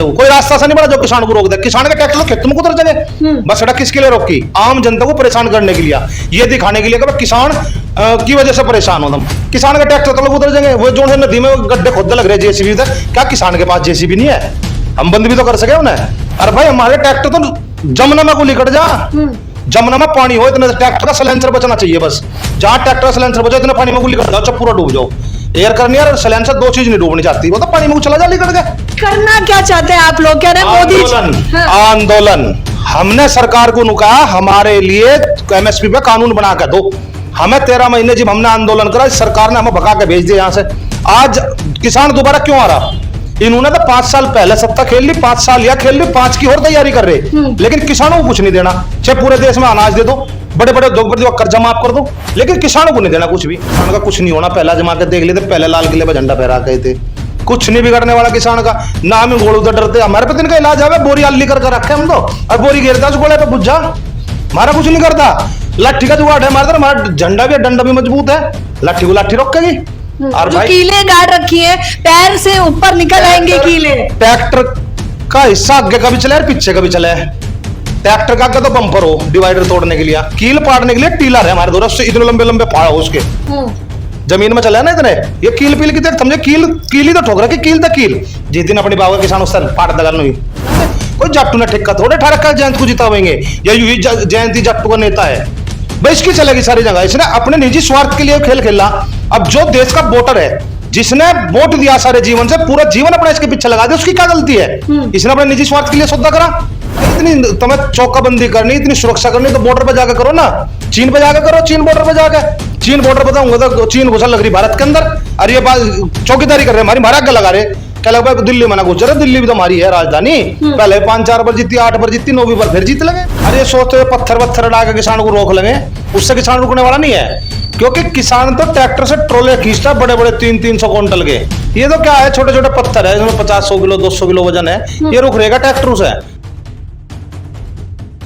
कोई रास्ता सा नहीं बना जो किसान को रोक दे। किसान का ट्रैक्टर तो खेत में उतर जाए, बस सड़क किसके लिए रोकी? आम जनता को परेशान करने के लिए, ये दिखाने के लिए कि किसान की वजह से परेशान हो तुम। किसान का ट्रैक्टर तो लोग उतर जाएंगे। वो जो है नदी में गड्ढे खोदने लग रहे जेसीबी उधर, क्या किसान के पास जेसीबी नहीं है? हम बंद भी तो कर सके उन्हें। अरे भाई हमारे ट्रैक्टर तो जमुना में को निकट जा, जमुना में पानी हो इतना ट्रैक्टर का सलेंसर बचना चाहिए। बस जहां ट्रैक्टर का सलेंसर बचा इतना पानी में गुली कर जाओ, चुप पूरा डूब जाओ। एयर करनी और सलेंसर दो चीज नहीं डूबनी चाहती, वो तो पानी में चला जा निकल गए। करना क्या चाहते हैं आप लोग? कह रहे हैं मोदी आंदोलन, आंदोलन। हमने सरकार को कहा हमारे लिए एमएसपी पे कानून बना के दो। हमें 13 महीने जब हमने आंदोलन करा, सरकार ने हमें भगा के भेज दिया यहाँ से। आज किसान दोबारा क्यों आ रहा? इन्होंने तो 5 साल पहले सत्ता खेल ली, 5 साल या खेल ली, 5 की और तैयारी कर रहे, लेकिन किसानों को कुछ नहीं देना। चाहे पूरे देश में अनाज दे दो, बड़े बड़े उद्योगपति को कर्जा माफ कर दो, लेकिन किसानों को नहीं देना कुछ भी। किसान का कुछ नहीं होना। पहला जमा के देख लेते, पहले लाल किले पर झंडा फहरा गए थे। कुछ नहीं बिगड़ने वाला किसान का। ना हम गोड़ उधर डरते, हमारे पे इनका इलाज है, बोरी अल्ली कर रखे हम तो, और बोरी घेरता उस गोले पे बुझ जा। हमारा कुछ नहीं करता। लाठी का जुगाड़ है हमारे, हमारा झंडा भी डंडा भी मजबूत है, लाठी को लाठी रोकेगी। और जो कीले गाड़ रखी है, पैर से ऊपर निकल आएंगे कीले। ट्रैक्टर का हिस्सा आगे का भी चले और पीछे का भी चले। ट्रैक्टर का आगे तो बम्पर हो डिवाइडर तोड़ने के लिए, कील पाड़ने के लिए टीलर है हमारे दोस्त से, इतने लंबे लंबे फाड़ हो उसके जमीन में चले ना इतने। ये कील पील की समझे, कील ही तो ठोक रहा, कील तो कील। जिस दिन अपनी बाबा किसान उस फाड़ दगा नहीं कोई जट्टू ने ठेका थोड़े ठा रखा जयंत को जितावेंगे, या यूं ही जयंती जट्टू का नेता है भाई। इसकी चलेगी सारी जगह। इसने अपने निजी स्वार्थ के लिए खेल खेला। अब जो देश का वोटर है, जिसने वोट दिया सारे जीवन से, पूरा जीवन अपने इसके पीछे लगा दिया, उसकी क्या गलती है? इसने अपने निजी स्वार्थ के लिए सौदा करा। इतनी तुम्हें चौकाबंदी करनी, इतनी सुरक्षा करनी, तो बॉर्डर पर जाकर करो ना। चीन पे जाकर करो, चीन बॉर्डर पर जाकर। चीन बॉर्डर बताऊंगा तो चीन घुसा लग रही भारत के अंदर, और ये चौकीदारी कर रहे हमारी, हमारा आगे लगा रहे। क्या लगा दिल्ली में ना गुजर, दिल्ली भी तो हमारी है राजधानी। पहले 5-4 बार जीती, 8 बार जीती, 9वीं बार फिर जीत लगे। अरे ये सोचते पत्थर डाल किसान को रोक लगे, उससे किसान रुकने वाला नहीं है। क्योंकि किसान तो ट्रैक्टर से ट्रोले खींचता बड़े बड़े 300-300 क्विंटल के। ये तो क्या है, छोटे छोटे पत्थर है, इसमें 50-100 किलो 200 किलो वजन है, ये रुक रहेगा ट्रैक्टर से।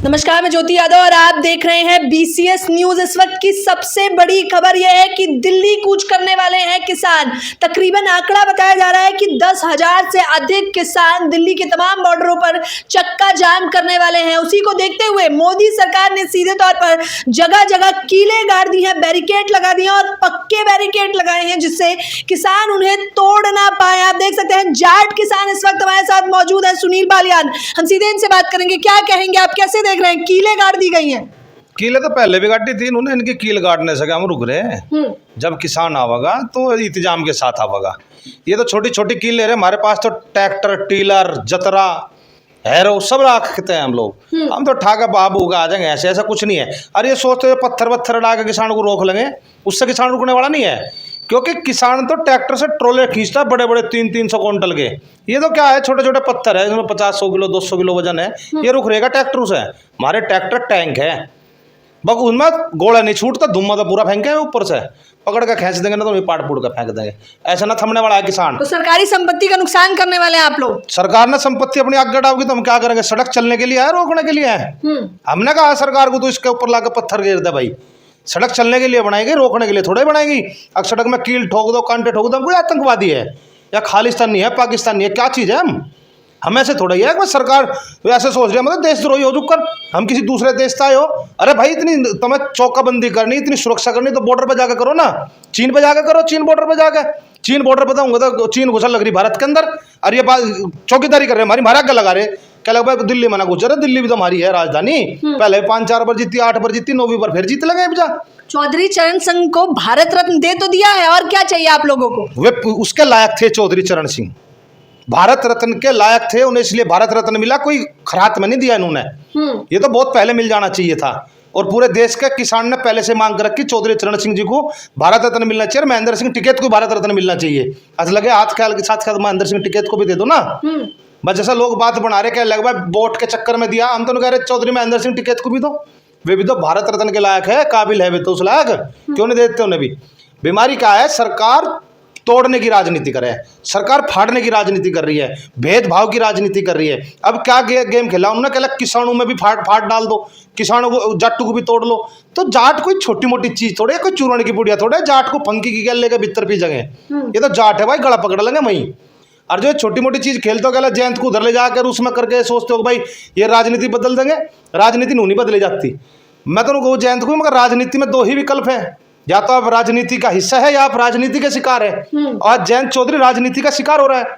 नमस्कार, मैं ज्योति यादव और आप देख रहे हैं बीसीएस न्यूज। इस वक्त की सबसे बड़ी खबर यह है कि दिल्ली कूच करने वाले हैं किसान। तकरीबन आंकड़ा बताया जा रहा है कि 10,000 से अधिक किसान दिल्ली के तमाम बॉर्डरों पर चक्का जाम करने वाले हैं। उसी को देखते हुए मोदी सरकार ने सीधे तौर पर जगह जगह कीले गाड़ दी हैं, बैरिकेड लगा दिए और पक्के बैरिकेड लगाए हैं, जिससे किसान उन्हें तोड़ ना पाए। आप देख सकते हैं जाट किसान इस वक्त हमारे साथ मौजूद है, सुनील बालियान। हम सीधे इनसे बात करेंगे, क्या कहेंगे आप, कैसे देख रहे हैं? कीले गाड़ दी गई हैं। कीले तो पहले भी गाड़ी थी इन्होंने, इनकी कील गाड़ने से हम रुक रहे हैं। जब किसान आवेगा तो इंतजाम के साथ आवेगा। ये तो छोटी छोटी कील ले रहे, हमारे पास तो ट्रैक्टर, टीलर, जतरा, हैरो सब रखते हैं हम लोग। हम तो ठाका बाबू का आ जाएंगे, ऐसे ऐसा कुछ नहीं है। अरे ये सोचते हुए पत्थर डाल के किसान को रोक लेंगे, उससे किसान रुकने वाला नहीं है। क्योंकि किसान तो ट्रैक्टर से ट्रोले खींचता बड़े बड़े 300-300 क्विंटल के। ये तो क्या है, छोटे छोटे पत्थर है, इसमें 50-100 किलो 200 किलो वजन है, ये रुक रहेगा ट्रैक्टर से। हमारे ट्रैक्टर टैंक है, बस उनमें गोला नहीं छूटता, धुआं तो पूरा फेंके ऊपर से पकड़ कर खींच देंगे ना, तो पाट पुड़ कर फेंक देंगे। ऐसा ना थमने वाला है किसान। तो सरकारी संपत्ति का नुकसान करने वाले हैं आप लोग। सरकार ने संपत्ति अपनी आग डालोगी तो हम क्या करेंगे? सड़क चलने के लिए है, रोकने के लिए है? हमने कहा सरकार को तो इसके ऊपर लाकर पत्थर घेर दे भाई। सड़क चलने के लिए बनाएगी, रोकने के लिए थोड़े बनाएगी। अब सड़क में कील ठोक दो, कांटे ठोक दो, कोई आतंकवादी है या खालिस्तानी है, पाकिस्तानी है, क्या चीज़ है? हम ऐसे थोड़ा ही है कि सरकार ऐसे सोच रहे हैं मतलब देशद्रोही हो चुक कर हम किसी दूसरे देश से आए हो। अरे भाई इतनी तुम्हें चौकाबंदी करनी, इतनी सुरक्षा करनी, तो बॉर्डर पर जाकर करो ना। चीन पे जाकर करो, चीन बॉर्डर पर जाकर। चीन बॉर्डर बताऊंगा तो चीन घुसा लग रही भारत के अंदर, और ये चौकीदारी कर रहे हमारी, हमारा आगे लगा रहे। क्या लगा दिल्ली में ना गुजर, दिल्ली भी तो हमारी है राजधानी। पहले 5-4 बार जीती, 8 बार जीती, 9वीं बार फिर जीत लगे। चौधरी चरण सिंह को भारत रत्न दे तो दिया है, और क्या चाहिए आप लोगों को? वे उसके लायक थे, चौधरी चरण सिंह भारत रत्न के लायक थे, उन्हें इसलिए भारत रत्न मिला, कोई खरात में नहीं दिया इन्होंने। ये तो बहुत पहले मिल जाना चाहिए था, और पूरे देश के किसान ने पहले से मांग रखी चौधरी चरण सिंह जी को भारत रत्न मिलना चाहिए। महेंद्र सिंह टिकैत को भारत रत्न मिलना चाहिए। आज लगे हाथ ख्याल के साथ महेंद्र सिंह टिकैत को भी दे दो ना। बस जैसा लोग बात बना रहे, क्या लग वोट के चक्कर में दिया, हम तो कह रहे चौधरी महेंद्र सिंह टिकैत को भी दो, वे भी तो भारत रत्न के लायक है, काबिल है वे तो उस लायक, क्यों नहीं देते उन्हें भी? बीमारी क्या है, सरकार तोड़ने की राजनीति कर रही है, सरकार फाड़ने की राजनीति कर रही है, भेदभाव की राजनीति कर रही है। अब क्या गेम खेला उन्होंने, कहला किसानों में भी फाड़ डाल दो, किसानों को जाटू को भी तोड़ लो। तो जाट कोई छोटी मोटी चीज थोड़े, कोई चूरण की बुढ़िया थोड़े, जाट को फंकी की गल लेकर भीतर पी जगह। ये तो जाट है भाई, गला पकड़ लेंगे वहीं। और जो छोटी मोटी चीज खेलते हो गया जयंत को उधर ले जाकर उसमें करके सोचते हो भाई ये राजनीति बदल देंगे, राजनीति नहीं बदली जाती। मैं तो कहूँ जयंत को, मगर राजनीति में दो ही विकल्प है, या तो आप राजनीति का हिस्सा है या आप राजनीति के शिकार है। और जयंत चौधरी राजनीति का शिकार हो रहा है।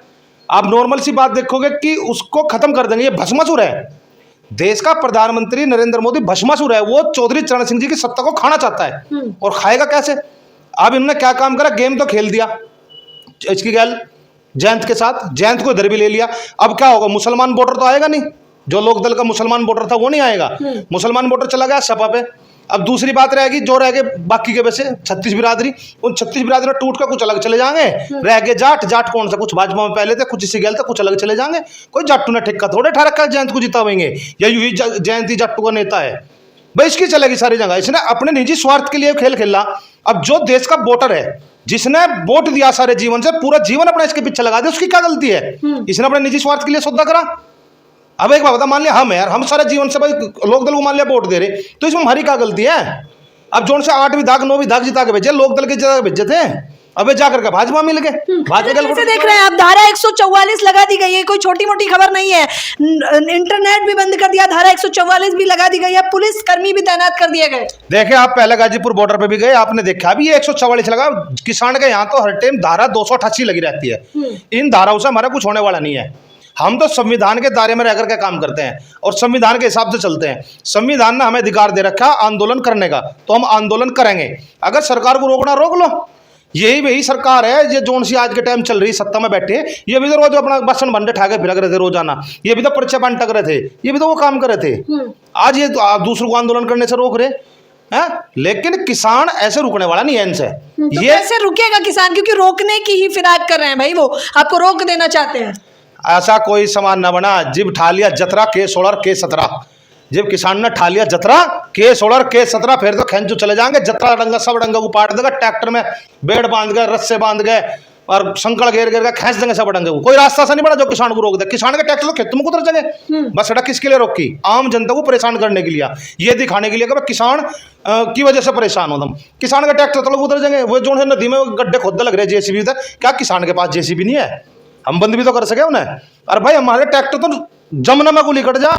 आप नॉर्मल सी बात देखोगे कि उसको खत्म कर देंगे, ये भस्मासुर है। देश का प्रधानमंत्री नरेंद्र मोदी भस्मासुर है, वो चौधरी चरण सिंह जी की सत्ता को खाना चाहता है। और खाएगा कैसे? अब इन्होंने क्या काम करा, गेम तो खेल दिया इसकी गैल जयंत के साथ, जयंत को इधर भी ले लिया। अब क्या होगा, मुसलमान वोटर तो आएगा नहीं, जो लोकदल का मुसलमान वोटर था वो नहीं आएगा, मुसलमान वोटर चला गया सपा पे। अब दूसरी बात रहेगी, जो रह गए बाकी के वैसे 36 बिरादरी, उन 36 बिरादरी टूट कर कुछ अलग चले जाएंगे। रह गए जाट, जाट कौन सा, कुछ भाजपा में पहले थे, कुछ इसी गैल थे, कुछ अलग चले जाएंगे। कोई जाट्टू ने ठेका थोड़े ठा रखा जयंत को जितावेंगे, या यू ही जयंत ही जाट्टू का नेता है भाई, इसकी चलेगी सारी जगह। इसने अपने निजी स्वार्थ के लिए खेल खेला। अब जो देश का वोटर है, जिसने वोट दिया सारे जीवन से, पूरा जीवन अपना इसके पीछे लगा दिया, उसकी क्या गलती है? इसने अपने निजी स्वार्थ के लिए सौदा करा। अब एक बात बता, मान लिया हम यार, हम सारे जीवन से भाई लोकदल को मान लिया वोट दे रहे, तो इसमें हमारी क्या गलती है? अब जोन से 8 विधायक 9 विधायक जिता के भेजे, लोकदल के जगह भेजे थे, अबे जाकर के भाजपा मिल गए। भाजपा कैसे देख रहे हैं आप? धारा 144 लगा दी गई है, कोई छोटी मोटी खबर नहीं है। इंटरनेट भी बंद कर दिया, धारा 144 भी लगा दी गई है, पुलिस कर्मी भी तैनात कर दिए गए। देखे आप पहले गाजीपुर बॉर्डर पे भी गए, आपने देखा भी ये 144 लगा। किसान के यहाँ तो हर टाइम धारा 288 लगी रहती है। इन धाराओं से हमारा कुछ होने वाला नहीं है। हम तो संविधान के दायरे में रहकर के काम करते हैं और संविधान के हिसाब से चलते हैं। संविधान ने हमें अधिकार दे रखा आंदोलन करने का, तो हम आंदोलन करेंगे। अगर सरकार को रोकना रोक लो, यही वही सरकार है ये जोन सी आज के टाइम चल रही सत्ता में बैठे। ये भी तो रोज अपना बसन बंडे ठाके फिर रहे थे रोजाना, ये भी तो पर्चे बांट रहे थे, ये भी तो वो काम कर रहे थे। आज ये दूसरों को आंदोलन करने से रोक रहे हैं, लेकिन किसान ऐसे रुकने वाला नहीं है इनसे। तो ये कैसे रुकेगा किसान? क्योंकि रोकने की ही फिराक कर रहे हैं भाई, वो आपको रोक देना चाहते हैं। ऐसा कोई सामान न बना, जिब ठा लिया जतरा के 16 के 17, जब किसान ने ठा लिया जतरा के 16 के 17, फिर तो खेंचू चले जाएंगे। जतरा डंगा सब डंगा को पाट देगा, ट्रैक्टर में बेड़ बांध गए, रस्से बांध गए और संकल घेर घेर के खींच देंगे सब डंगे को। कोई रास्ता सा नहीं बना जो किसान को रोक दे। किसान के ट्रैक्टर तो खेत में उतर जाएंगे। बस सड़क किसके लिए रोकी? आम जनता को परेशान करने के लिए, ये दिखाने के लिए कि किसान की वजह से परेशान हो तुम। किसान के ट्रैक्टर तो लोग उतर जाएंगे। वो जो है नदी में गड्ढे खोदने लग रहे हैं जेसीबी उधर, क्या किसान के पास जेसीबी नहीं है? हम बंद भी तो कर सके उन्हें। अरे भाई हमारे ट्रैक्टर तो जमुना में गोली कट जा,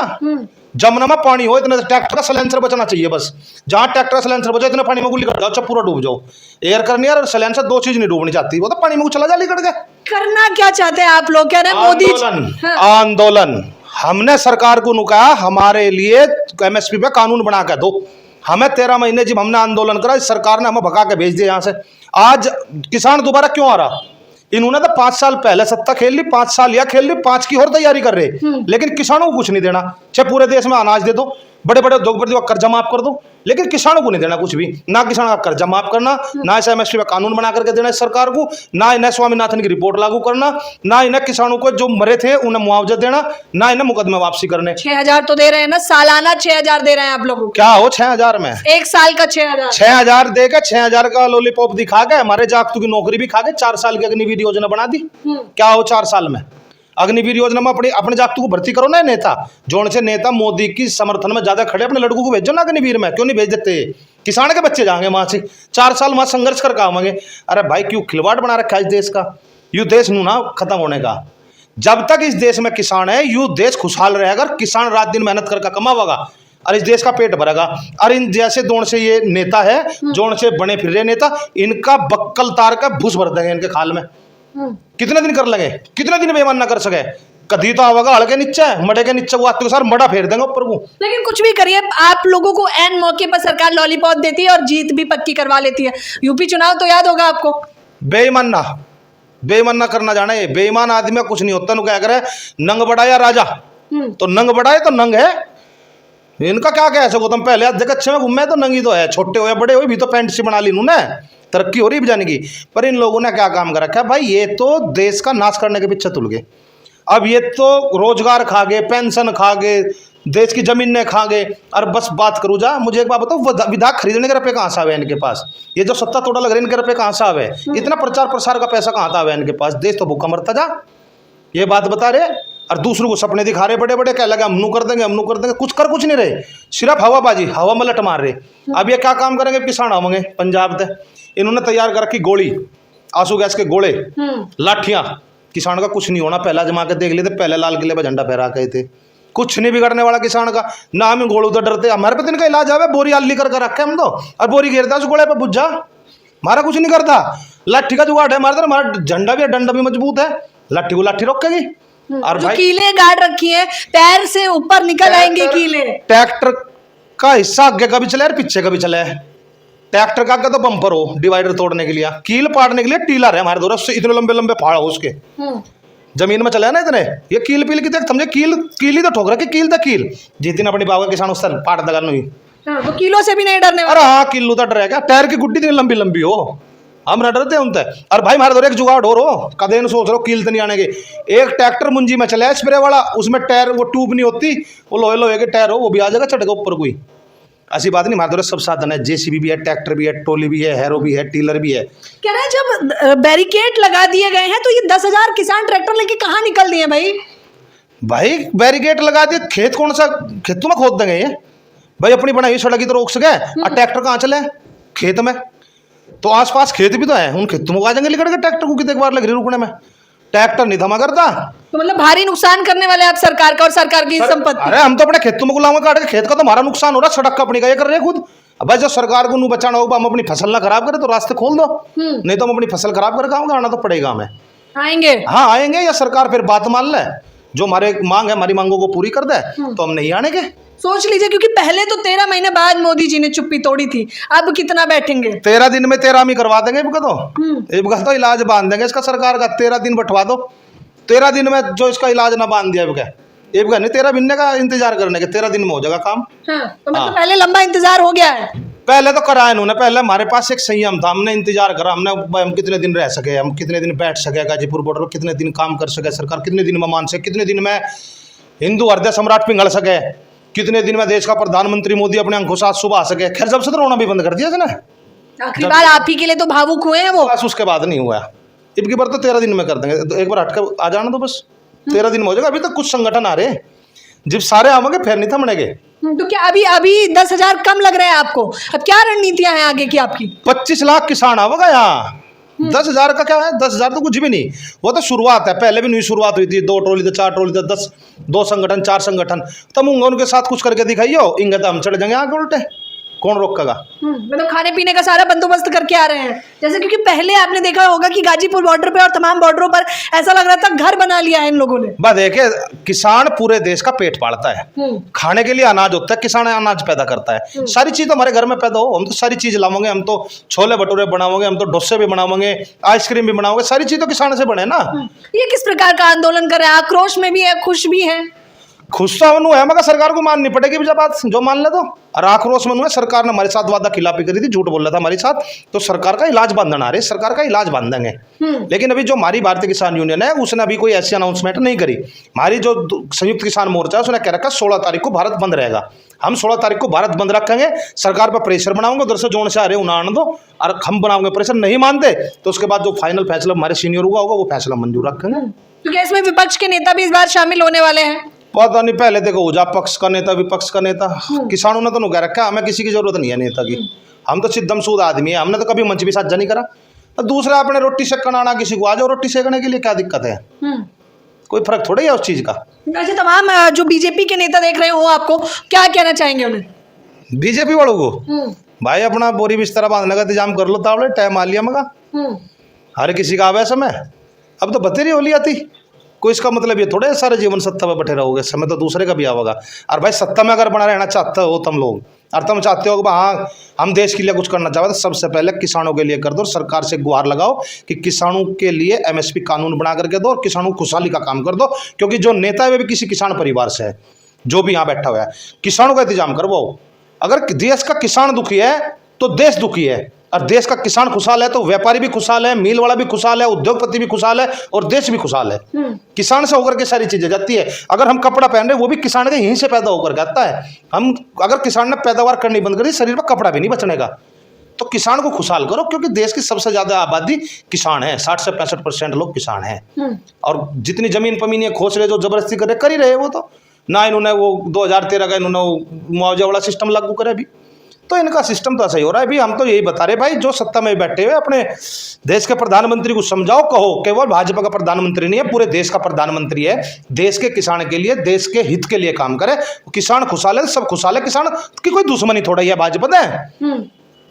जमुना में पानी हो, इतने ट्रैक्टर का सलेंसर बचना चाहिए। बस जहां ट्रैक्टर का सलेंसर बचा, इतने पानी में गोली कट जाओ, अच्छा पूरा डूब जाओ। एयर करनी और सलेंसर दो चीज नहीं डूबनी चाहती, वो तो पानी में चला जा लिकट गए। करना क्या चाहते हैं आप लोग? कह रहे हैं मोदी आंदोलन। हमने सरकार को कहा हमारे लिए एमएसपी पे कानून बना के दो। हमें 13 महीने जब हमने आंदोलन करा, सरकार ने हमें भगा के भेज दिया यहाँ से। आज किसान दोबारा क्यों आ रहा? इन्होंने तो 5 साल पहले सत्ता खेल ली, 5 साल या खेल ली, 5 की और तैयारी कर रहे, लेकिन किसानों को कुछ नहीं देना। चाहे पूरे देश में अनाज दे दो, बड़े बड़े उद्योगपति का कर्जा माफ कर दो, लेकिन किसानों को नहीं देना कुछ भी। ना किसान का कर्जा माफ करना, ना इस एमएसपी में कानून बना करके देना सरकार को, ना इन्हें स्वामीनाथन की रिपोर्ट लागू करना, ना इन्हें किसानों को जो मरे थे उन्हें मुआवजा देना, ना इन्हें मुकदमे वापसी करने। 6,000 तो दे रहे हैं ना, सालाना 6,000 दे रहे हैं आप लोगों को। क्या हो 6,000 में? एक साल का 6,000। 6,000 देकर 6,000 का लॉलीपॉप दिखा के हमारे जागतू की नौकरी भी खा के 4 साल की अग्निवीर योजना बना दी। क्या हो 4 साल में? अग्निवीर योजना में अपने जागतू को भर्ती करो ना। नेता जोन से नेता मोदी की समर्थन में ज्यादा खड़े, अपने लड़कों को भेजो ना अग्निवीर में। क्यों नहीं भेज देते? किसान के बच्चे जाएंगे वहां से, 4 साल वहां संघर्ष करके आवेंगे। अरे भाई क्यों खिलवाड़ बना रखा है इस देश का? यू देश नू ना खत्म होने का। जब तक इस देश में किसान है, यू देश खुशहाल रहेगा। किसान रात दिन मेहनत करके कमावागा और इस देश का पेट भरेगा। और इन जैसे दोन से ये नेता है, जोन से बने फिर रहे नेता, इनका बक्कल तार का भूस भर देंगे इनके खाल में। कितने दिन कर लगे, कितने दिन बेईमान ना कर सके। कभी तो आवागा हड़के नीचे, मडे के नीचे, वो आपके साथ मडा फेर देंगे ऊपर को। लेकिन कुछ भी करिए, आप लोगों को एन मौके पर सरकार लॉलीपॉप देती है और जीत भी पक्की करवा लेती है। यूपी चुनाव तो याद होगा आपको। बेईमान ना करना जाना। ये बेईमान आदमी कुछ नहीं होता। क्या करे, नंग बढ़ाया राजा, तो नंग बढ़ाए तो नंग है। इनका क्या क्या है गौतम, पहले देख अच्छे में घूमे तो नंगी तो है, छोटे हुए बड़े हुए भी तो पैंट सी बना ली इन्होंने, तरक्की हो रही जाने की। पर इन लोगों ने क्या काम कर रखा है भाई, ये तो देश का नाश करने के पीछे तुल गए। अब ये तो रोजगार खा गए, पेंशन खा गए, देश की जमीनें खा गए। और बस बात करूँ जा, मुझे एक बात बताओ, विधायक खरीदने के रुपये कहाँ से आवे इनके पास? ये जो सत्ता तोड़ा लग रहा है इनके रुपये कहाँ से आवे? इतना प्रचार प्रसार का पैसा कहाँ था आवे इनके पास? देश तो भूखा मरता जा, ये बात बता रहे। और दूसरों को सपने दिखा रहे बड़े बड़े, क्या लगा हमनू कर देंगे, कुछ नहीं रहे, सिर्फ हवाबाजी, हवा में लट मार रहे। अब ये क्या काम करेंगे? किसान आवेंगे पंजाब से, इन्होंने तैयार कर रखी गोली, आंसू गैस के गोले, लाठियां, किसान का कुछ नहीं होना, पहला जमा के देख लेते, पहले लाल किले पर झंडा फहरा गए थे। कुछ नहीं बिगड़ने वाला किसान का, ना हम गोड़ों तो डरते, हमारे पे इनका इलाज आवे, बोरी आली करके रखे हम तो, और बोरी घेरता उस गोड़े पे बुझा, हमारा कुछ नहीं करता। लाठी का जुगाड़ है हमारे तो, हमारा झंडा भी है, डंडा भी मजबूत है, लाठी को लाठी रोकेगी। और जो कीले गाड़ रखी है, पैर से ऊपर निकल आएंगे कीले। ट्रैक्टर का हिस्सा आगे का भी चले और पीछे का भी चले। ट्रैक्टर का आगे तो बम्पर हो डिवाइडर तोड़ने के लिए, कील पाड़ने के लिए टीलर है हमारे दोस्त, इतने लंबे लंबे फाड़ हो उसके, जमीन में चले ना इतने, ये कील पील की समझे, कील ही तो ठोक रहा, कील तो कील जिस दिन अपनी बाबा किसान उस तरह पाट दगा नहीं। तो किलो से भी नहीं डरने वाला। अरे हाँ, किलो तो डर क्या, टायर की गुड्डी इतनी लंबी लंबी हो, हम न डरते उनसे। और भाई हमारे दौर एक जुगाड़ हो रो, कदे न सोच रहो कील तो नहीं आने के। एक ट्रैक्टर मुंजी में चला स्प्रे वाला, उसमें टायर वो ट्यूब नहीं होती, वो लोहे लोहे के टायर हो, वो भी आ जाएगा चढ़ेगा ऊपर कोई, ऐसी बात नहीं। हमारे दौर सब साधन है, जेसीबी भी है, ट्रैक्टर भी है, टोली भी है, हैरो भी है, टीलर भी है। कह रहे हैं जब बैरिकेड लगा दिए गए हैं तो ये 10,000 किसान ट्रैक्टर लेके कहाँ निकल दिए भाई? भाई बैरिकेड लगा दिए, खेत कौन सा खेतों में खोद देंगे ये भाई, अपनी बनाई हुई सड़क की तो रोक सके, और ट्रैक्टर कहाँ चले खेत में, तो आसपास खेत भी तो है, उन खेतों में आ जाएंगे लेकर के ट्रैक्टर को, कितने बार लग रही रुकने में, ट्रैक्टर नहीं थमा करता। तो मतलब भारी नुकसान करने वाले आप सरकार का और सरकार की संपत्ति। अरे हम तो अपने खेतों में गुलाम काट के, खेत का तो हमारा नुकसान हो रहा, सड़क का अपनी का ये कर रहे हैं खुद। अब भाई जो सरकार को नू बचाना होगा, हम अपनी फसल ना खराब करें तो रास्ते खोल दो, नहीं तो हम अपनी फसल खराब करके आऊंगा, आना तो पड़ेगा हमें। आएंगे, हाँ आएंगे, या सरकार फिर बात मान ले, जो हमारे मांग है हमारी मांगों को पूरी कर दे, तो हम नहीं आने के। सोच लीजिए, क्योंकि पहले तो 13 महीने बाद मोदी जी ने चुप्पी तोड़ी थी, अब कितना बैठेंगे? 13 दिन में 13 ही करवा देंगे, इबका तो इलाज बांध देंगे इसका सरकार का, 13 दिन बैठवा दो, 13 दिन में जो इसका इलाज ना बांध दिया इबका नहीं, 13 महीने का इंतजार करने के, 13 दिन में हो जाएगा काम। हाँ, तो मतलब पहले लंबा इंतजार हो गया है। पहले तो करा इन्होंने, पहले हमारे पास एक संयम था, हमने इंतजार करा, हम कितने दिन रह सके, हम कितने दिन बैठ सके गाजीपुर बॉर्डर पर, कितने दिन काम कर सके सरकार, कितने दिन में मान सके, कितने दिन में हिंदू हृदय सम्राट पिघल सके, कितने दिन में देश का प्रधानमंत्री मोदी अपने अंकों साथ सुबह आ सके। खैर जब से तो रोना भी बंद कर दिया ना, आखिरी बार आप ही के लिए तो भावुक हुए हैं वो, बस उसके बाद नहीं हुआ। इबकी बार तो 13 दिन में कर देंगे, तो एक बार हटकर आ जाना तो बस 13 दिन में हो जाएगा। अभी तक कुछ संगठन आ रहे, जब सारे आवेंगे फिर नहीं थमनेंगे। तो क्या अभी 10,000 कम लग रहे हैं आपको? अब क्या रणनीतियां हैं आगे की आपकी? 25 लाख किसान आवेगा यहाँ, 10,000 का क्या है, 10,000 तो कुछ भी नहीं, वो तो शुरुआत है, पहले भी नहीं शुरुआत हुई थी, 2 ट्रॉली तो 4 ट्रॉली तो 10, 2 संगठन 4 संगठन, तब उनके साथ कुछ करके दिखाइयो, इंगे तो हम चढ़ जाएंगे आगे उल्टे, कौन रोकेगा? मतलब खाने पीने का सारा बंदोबस्त करके आ रहे हैं, जैसे क्योंकि पहले आपने देखा होगा कि गाजीपुर बॉर्डर पे और तमाम बॉर्डरों पर ऐसा लग रहा था घर बना लिया है इन लोगों ने। बस देखिए, किसान पूरे देश का पेट पालता है, खाने के लिए अनाज होता है, किसान अनाज पैदा करता है, सारी चीज तो हमारे घर में पैदा हो, हम तो सारी चीज लाओगे, हम तो छोले भटूरे बनाओगे, हम तो डोसे भी बनाओगे, आइसक्रीम भी बनाओगे, सारी चीज तो किसान से बने ना। ये किस प्रकार का आंदोलन कर रहे हैं? आक्रोश में भी है, खुश भी है? खुश तो है, मगर सरकार को माननी पड़ेगी जब बात जो मान ले तो। और आक्रोश में है, सरकार ने हमारे साथ वादा खिलाफी करी थी, झूठ बोल रहा था हमारे साथ, तो सरकार का इलाज बांधना आ रही, सरकार का इलाज बांध देंगे। लेकिन अभी जो हमारी भारतीय किसान यूनियन है उसने अभी कोई ऐसी अनाउंसमेंट नहीं करी। हमारी जो संयुक्त किसान मोर्चा है उसने कह रखा 16 तारीख को भारत बंद रहेगा, हम 16 तारीख को भारत बंद रखेंगे, सरकार पर प्रेशर बनाओगे, उधर से जोन से आ रहे उन्हें आने दो, और हम बनाओगे प्रेशर, नहीं मानते तो उसके बाद जो फाइनल फैसला हमारे सीनियर होगा वो फैसला मंजूर रखेंगे। तो क्या इसमें विपक्ष के नेता भी इस बार शामिल होने वाले हैं? पता नहीं, पहले देखो हो जा पक्ष का नेता विपक्ष का नेता, किसानों ने तो कह रखा हमें किसी की जरूरत नहीं है नेता की, हम तो सिद्धम सूद आदमी है, हमने तो कभी मंच भी साझा नहीं करा। और दूसरा अपने रोटी सेकना आना, किसी को आ जाओ रोटी सेकने के लिए, क्या दिक्कत है? कोई फर्क थोड़ा ही है उस चीज का। वैसे तमाम जो बीजेपी के नेता देख रहे हो आपको क्या कहना चाहेंगे उन्हें? बीजेपी वालों को भाई अपना बोरी बिस्तरा बांधने का इंतजाम कर लो, तावड़े टाइम आ लिया मगा, हर किसी का आवे समय, अब तो बतेरी होली आती, कोई इसका मतलब ये थोड़े सारे जीवन सत्ता में बैठे रहोगे, समय तो दूसरे का भी आवेगा। और भाई सत्ता में अगर बना रहना चाहते हो तुम लोग, और तुम चाहते हो कि हाँ हम देश के लिए कुछ करना चाहते, तो सबसे पहले किसानों के लिए कर दो, सरकार से गुहार लगाओ कि किसानों के लिए MSP कानून बना करके दो, और किसानों को खुशहाली का काम कर दो, क्योंकि जो नेता है वे भी किसी किसान परिवार से है, जो भी यहाँ बैठा हुआ है, किसानों का इंतजाम करवाओ। अगर देश का किसान दुखी है तो देश दुखी है, और देश का किसान खुशहाल है तो व्यापारी भी खुशहाल है, मिल वाला भी खुशहाल है, उद्योगपति भी खुशहाल है, और देश भी खुशहाल है। किसान से होकर के सारी चीजें जाती है। अगर हम कपड़ा पहन रहे वो भी किसान के यहीं से पैदा होकर के आता है। हम अगर किसान ने पैदावार करनी बंद कर दी, शरीर पर कपड़ा भी नहीं बचने का। तो किसान को खुशहाल करो, क्योंकि देश की सबसे ज्यादा आबादी किसान है, 60 से 65% लोग किसान हैं। और जितनी जमीन पमीन खोज रहे, जो जबरदस्ती कर रहे वो तो ना, इन्होंने वो 2013 का इन्होंने मुआवजा वाला सिस्टम लागू करे, अभी तो इनका सिस्टम तो ऐसा ही हो रहा है। भी हम तो यही बता रहे भाई, जो सत्ता में बैठे हुए अपने देश के प्रधानमंत्री को समझाओ, कहो केवल भाजपा का प्रधानमंत्री नहीं है, पूरे देश का प्रधानमंत्री है। देश के किसान के लिए, देश के हित के लिए काम करे। किसान खुशहाल है, सब खुशहाल है। किसान की कोई दुश्मनी थोड़ा ही है भाजपा है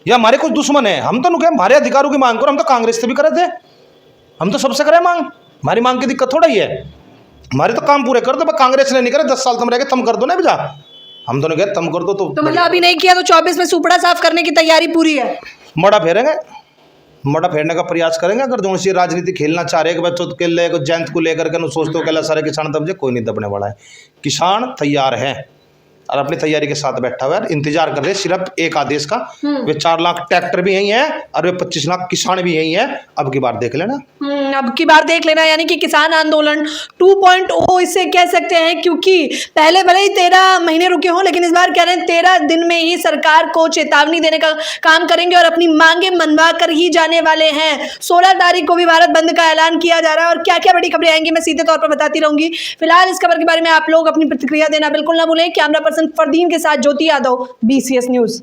या हमारे कुछ दुश्मन है। हम तो नुके हमारे अधिकारों की मांग करो, हम तो कांग्रेस से भी करे थे, हम तो सबसे करे मांग। हमारी मांग की दिक्कत थोड़ा ही है, हमारे तो काम पूरे कर दो। कांग्रेस ने नहीं करे, 10 साल तुम रह गए, तुम कर दो ना भैया, हम तो नहीं कह तुम कर दो। तो मतलब अभी नहीं किया तो 24 में सुपड़ा साफ करने की तैयारी पूरी है। मोड़ा फेरेंगे, मोड़ा फेरने का प्रयास करेंगे। अगर जो सी राजनीति खेलना चाह रहे हैं कि बच्चों के लिए जयंत को लेकर के सोचते हो कि सारे किसान दब जाए, कोई नहीं दबने वाला है। किसान तैयार है और अपनी तैयारी के साथ बैठा हुआ है, इंतजार कर रहे हैं सिर्फ एक आदेश का। वे 4 लाख ट्रैक्टर भी यही है और वे 25 लाख किसान भी यही है। अब की बार देख लेना, अब की बार देख लेना, यानी कि किसान आंदोलन 2.0 इसे कह सकते हैं, क्योंकि पहले भले ही 13 महीने रुके हों, लेकिन इस बार कह रहे हैं 13 दिन में ही सरकार को चेतावनी देने का काम करेंगे और अपनी मांगे मनवा कर ही जाने वाले हैं। 16 तारीख को भी भारत बंद का ऐलान किया जा रहा है और क्या क्या बड़ी खबरें आएंगी मैं सीधे तौर पर बताती रहूंगी। फिलहाल इस खबर के बारे में आप लोग अपनी प्रतिक्रिया देना बिल्कुल ना भूलें। कैमरा पर्सन फरदीन के साथ ज्योति यादव, BCS न्यूज।